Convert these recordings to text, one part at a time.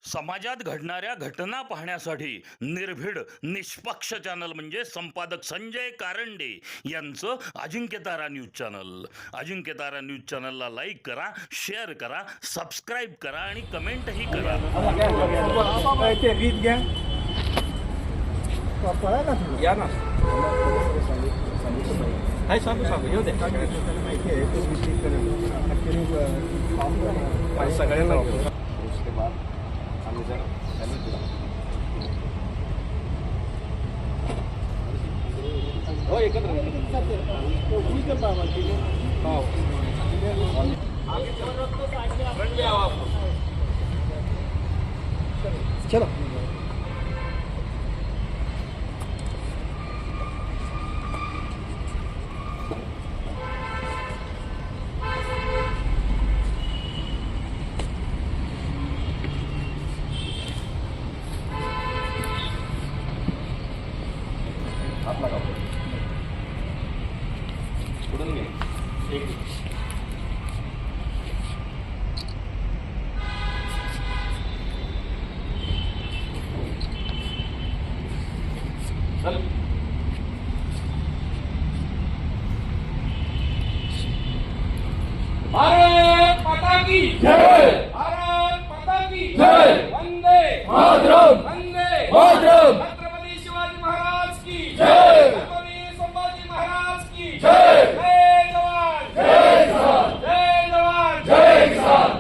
समाजात घडणाऱ्या घटना पाहण्यासाठी निर्भीड निष्पक्ष चॅनल म्हणजे संपादक संजय कारंडे यांचं Ajinkyatara news channel. Ajinkyatara news चॅनलला लाईक करा, शेअर करा, सबस्क्राईब करा आणि कमेंटही करा. या ना हाय सांगू येऊ दे सगळ्यांना उसके बाद आम्ही जर हो एकत्र चलो हात लगाओ उड़न में एक चल भारत माता की जय, भारत माता की जय, वंदे मातरम, वंदे मातरम, छत्रपति शिवाजी महाराज की जय, छत्रपति संभाजी महाराज की जय, जय जवान जय किसान, जय जवान जय किसान.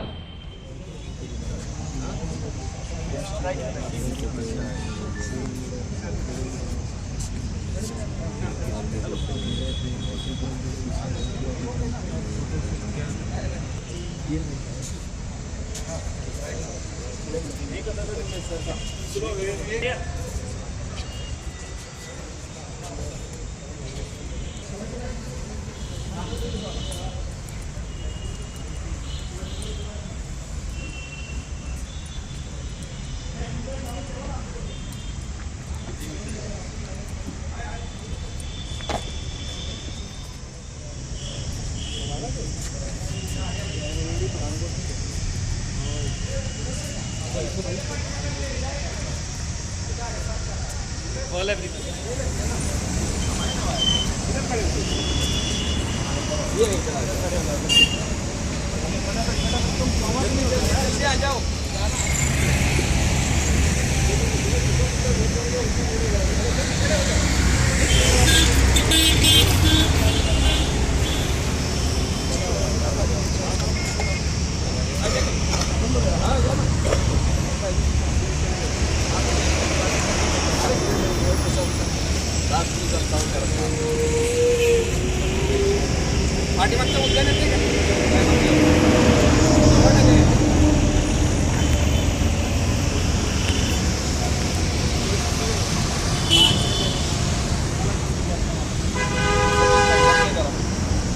पाठीमागच्या उद्यान येते का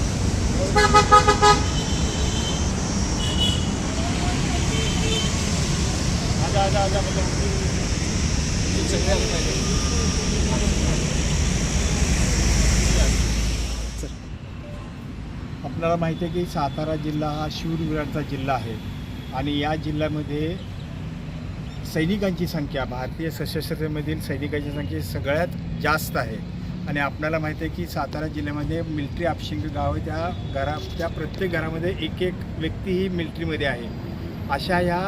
आजा आपल्याला माहिती आहे की सातारा जिल्हा हा शूरवीरांचा जिल्हा आहे आणि या जिल्ह्यामध्ये सैनिकांची संख्या भारतीय सशस्त्रमधील सैनिकांची संख्या सगळ्यात जास्त आहे. आणि आपल्याला माहिती आहे की सातारा जिल्ह्यामध्ये मिलिटरी आपशिंग गाव आहे, त्या प्रत्येक घरामध्ये एक एक व्यक्ती ही मिलिटरीमध्ये आहे. अशा ह्या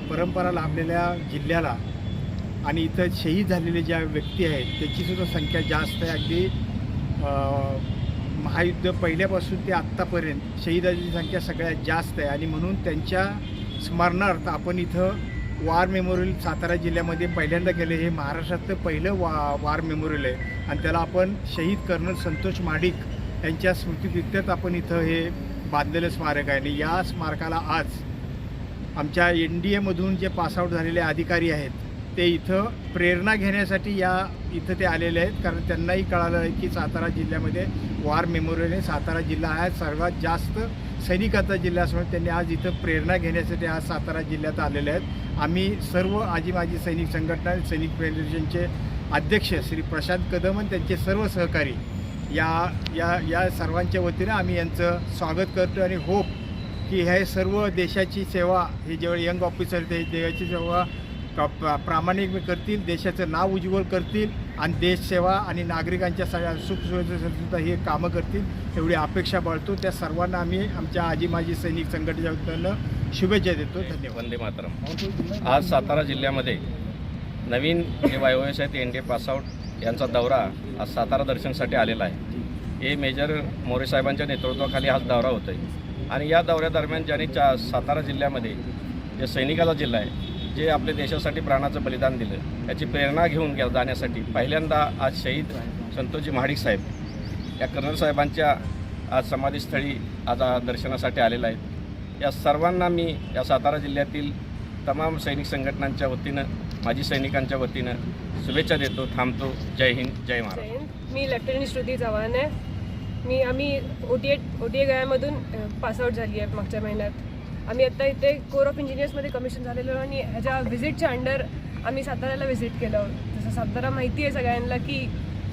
परंपरा लाभलेल्या जिल्ह्याला आणि इथं शहीद झालेले ज्या व्यक्ती आहेत त्याचीसुद्धा संख्या जास्त आहे. अगदी महायुद्ध पहिल्यापासून ते आत्तापर्यंत शहीदांची संख्या सगळ्यात जास्त आहे आणि म्हणून त्यांच्या स्मरणार्थ आपण इथं वार मेमोरियल सातारा जिल्ह्यामध्ये पहिल्यांदा केले. हे महाराष्ट्रातलं पहिलं वार मेमोरियल आहे आणि त्याला आपण शहीद कर्नल संतोष महाडिक यांच्या स्मृतिप्रित्यर्थ आपण इथं हे बांधलेलं स्मारक आहे. आणि या स्मारकाला आज आमच्या NDAमधून जे पासआउट झालेले अधिकारी आहेत ते इथं प्रेरणा घेण्यासाठी इथं ते आलेले आहेत, कारण त्यांनाही कळालं आहे की सातारा जिल्ह्यामध्ये वार मेमोरियल सातारा जिल्हा हा सर्वात जास्त सैनिकांचा जिल्हा असल्यामुळे त्यांनी आज इथं प्रेरणा घेण्यासाठी आज सातारा जिल्ह्यात आलेले आहेत. आम्ही सर्व आजी माजी सैनिक संघटना सैनिक फेडरेशनचे अध्यक्ष श्री प्रशांत कदम आणि त्यांचे सर्व सहकारी या सर्वांच्या वतीने आम्ही यांचं स्वागत करतो आणि होप की हे सर्व देशाची सेवा, हे जेवढे यंग ऑफिसर ते देशाची सेवा प्रामाणिक करतील, देशाचं नाव उज्ज्वल करतील आणि देशसेवा आणि नागरिकांच्या सगळ्या सुखसुविधांसाठी हे कामं करतील एवढी अपेक्षा बाळगतो. त्या सर्वांना आम्ही आमच्या आजी माजी सैनिक संघटनेच्या वतीनं शुभेच्छा देतो. धन्यवाद. वंदे मातरम. आज सातारा जिल्ह्यामध्ये नवीन जे YOS आहेत NDA पासआउट यांचा दौरा आज सातारा दर्शनसाठी आलेला आहे. हे मेजर मोरे साहेबांच्या नेतृत्वाखाली हा दौरा होतो आहे आणि या दौऱ्यादरम्यान ज्यांनी सातारा जिल्ह्यामध्ये जे सैनिकाचा जिल्हा आहे, जे आपल्या देशासाठी प्राणाचं बलिदान दिलं, याची प्रेरणा घेऊन जाण्यासाठी पहिल्यांदा आज शहीद संतोषजी महाडिक साहेब या कर्नल साहेबांच्या आज समाधीस्थळी आज दर्शनासाठी आलेला आहे. या सर्वांना मी या सातारा जिल्ह्यातील तमाम सैनिक संघटनांच्या वतीनं, माजी सैनिकांच्या वतीनं शुभेच्छा देतो. थांबतो. जय हिंद, जय महाराष्ट्र. मी लेफ्टनंट श्रुती चव्हाण आहे. आम्ही OTA गयामधून पासआउट झाली आहे मागच्या महिन्यात. आम्ही आत्ता इथे कोर ऑफ इंजिनियर्समध्ये कमिशन झालेलो आणि ह्याच्या व्हिजिटच्या अंडर आम्ही साताऱ्याला व्हिजिट केलं. जसं सातारा माहिती आहे सगळ्यांना की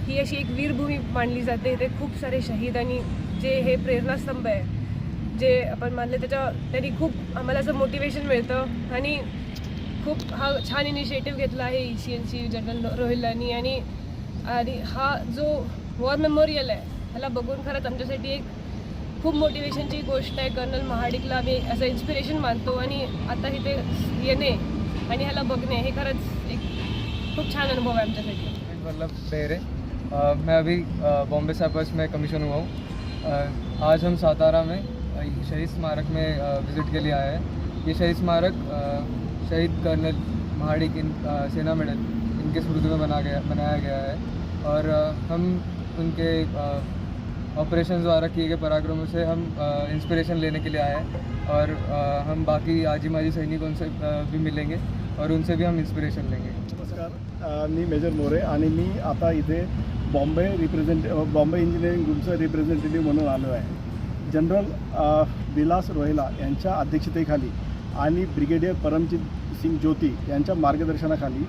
ही अशी एक वीरभूमी मानली जाते. इथे खूप सारे शहीद आणि जे हे प्रेरणास्तंभ आहे, जे आपण मानले त्यांनी खूप आम्हाला असं मोटिवेशन मिळतं आणि खूप हा छान इनिशिएटिव्ह घेतला आहे ECNC जनरल रोहिलांनी. आणि हा जो वॉर मेमोरियल आहे ह्याला बघून खरंच आमच्यासाठी एक खूप मोटिवेशनची गोष्ट आहे. कर्नल महाडिकला आम्ही असं इन्स्पिरेशन मानतो आणि आता इथे येणे आणि ह्याला बघणे हे खरंच एक खूप छान अनुभव आहे आमच्यासाठी. मतलब पेरे मैं अभी बॉम्बे सैपर्स में कमीशन हुआ हूँ. आज हम सातारा में शहीद स्मारक में विज़िट के लिए आए हैं. ये शहीद स्मारक शहीद कर्नल महाडिक सेना मेडल इनके स्मृति में बनाया गया है और हम उनके ऑपरेशन द्वारा किए गए पराक्रमों से हम इंस्पिरेशन लेने के लिए आए हैं और हम बाकी आजी माजी सैनिकों से भी मिलेंगे और उनसे भी हम इंस्पिरेशन लेंगे. नमस्कार, मी मेजर मोरे आणि मी आता इथे बॉम्बे इंजिनिअरिंग ग्रुपचा रिप्रेझेंटेटिव्ह म्हणून आलो आहे. जनरल विलास रोहिला यांच्या अध्यक्षतेखाली आणि ब्रिगेडियर परमजीत सिंग ज्योती यांच्या मार्गदर्शनाखाली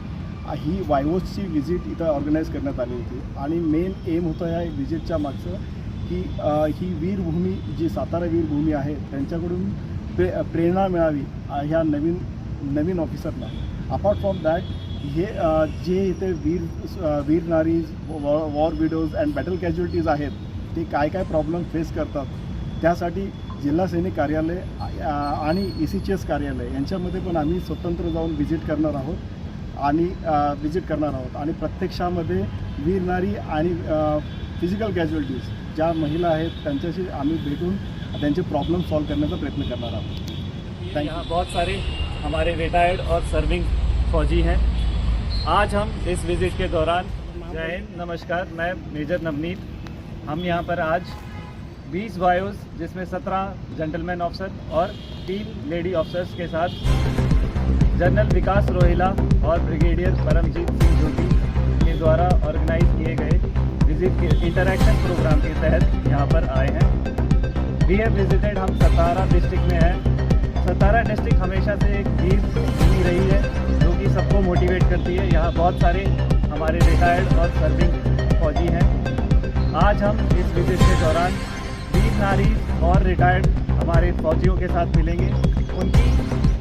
ही YOSची व्हिजिट इथं ऑर्गनाईज करण्यात आली होती आणि मेन एम होतं ह्या व्हिजिटच्या मागचं की ही वीरभूमी जी सातारा वीरभूमी आहे त्यांच्याकडून प्रेरणा मिळावी ह्या नवीन ऑफिसरला. अपार्ट फ्रॉम दॅट हे जे इथे वीर नारीज, war widows and battle casualties आहेत ते काय प्रॉब्लेम फेस करतात त्यासाठी जिल्हा सैनिक कार्यालय आणि ECHS कार्यालय यांच्यामध्ये पण आम्ही स्वतंत्र जाऊन व्हिजिट करणार आहोत आणि प्रत्यक्षामध्ये वीर नारी आणि फिजिकल कॅज्युअलिटीज ज्या महिला आहेत त्यांच्याशी आम्ही भेटून त्यांचे प्रॉब्लेम सॉल्व करण्याचा प्रयत्न करणार आहोत. यहाँ बहुत सारे हमारे रिटायर्ड और सर्विंग फौजी हैं. आज हम इस विज़िट के दौरान, जय हिंद, नमस्कार, मैं मेजर नवनीत. हम यहाँ पर आज 20 वायोस जिसमें 17 जेंटलमैन ऑफिसर और 3 लेडी ऑफिसर्स के साथ जनरल विकास रोहिला और ब्रिगेडियर परमजीत सिंह ज्योति के द्वारा ऑर्गेनाइज किए गए विजिट के इंटरैक्शन प्रोग्राम के तहत यहाँ पर आए हैं. वी हैव विजिटेड, हम सतारा डिस्ट्रिक्ट में हैं. सतारा डिस्ट्रिक्ट हमेशा से एक वीर भूमि रही है जो कि सबको मोटिवेट करती है. यहाँ बहुत सारे हमारे रिटायर्ड और सर्विंग फौजी हैं. आज हम इस विजिट के दौरान वीर नारी और रिटायर्ड हमारे फौजियों के साथ मिलेंगे, उनकी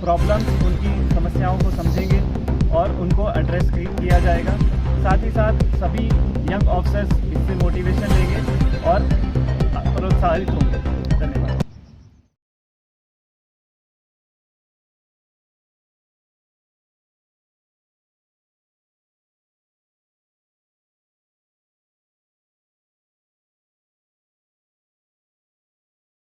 प्रॉब्लम्स, उनकी समस्याओं को समझेंगे और उनको एड्रेस किया जाएगा. साथ ही साथ सभी यंग ऑफिसर्स इससे मोटिवेशन लेंगे और प्रोत्साहित होंगे.